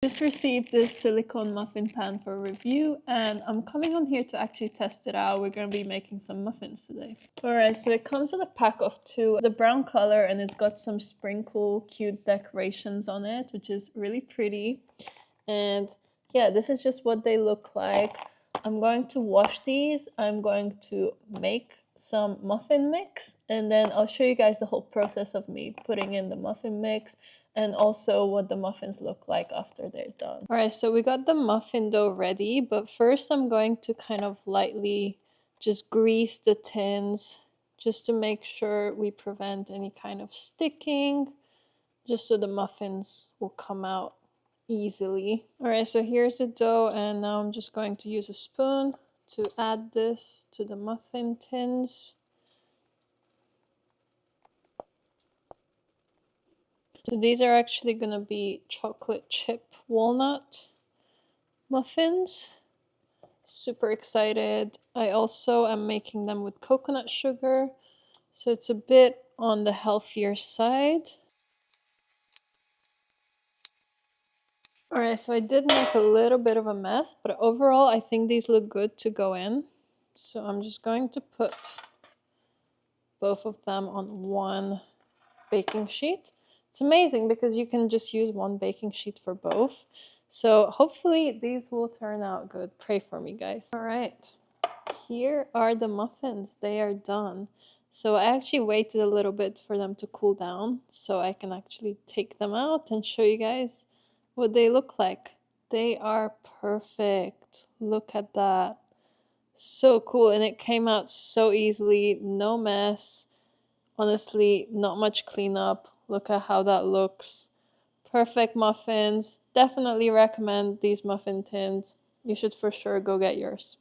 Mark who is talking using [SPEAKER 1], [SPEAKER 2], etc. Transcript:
[SPEAKER 1] Just received this silicone muffin pan for review, and I'm coming on here to actually test it out. We're going to be making some muffins today. Alright, so it comes with a pack of 2. The brown color, and it's got some sprinkle cute decorations on it, which is really pretty. And yeah, this is just what they look like. I'm going to wash these. I'm going to make some muffin mix, and then I'll show you guys the whole process of me putting in the muffin mix and also what the muffins look like after they're done. Alright, so we got the muffin dough ready, but first I'm going to kind of lightly just grease the tins just to make sure we prevent any kind of sticking, just so the muffins will come out easily. Alright, so here's the dough, and now I'm just going to use a spoon to add this to the muffin tins. So these are actually going to be chocolate chip walnut muffins. Super excited. I also am making them with coconut sugar, so it's a bit on the healthier side. Alright, so I did make a little bit of a mess, but overall I think these look good to go in. So I'm just going to put both of them on one baking sheet. It's amazing because you can just use one baking sheet for both. So hopefully these will turn out good. Pray for me, guys. All right, here are the muffins. They are done. So I actually waited a little bit for them to cool down so I can actually take them out and show you guys what they look like. They are perfect. Look at that. So cool, and it came out so easily, no mess. Honestly, not much cleanup. Look at how that looks. Perfect muffins. Definitely recommend these muffin tins. You should for sure go get yours.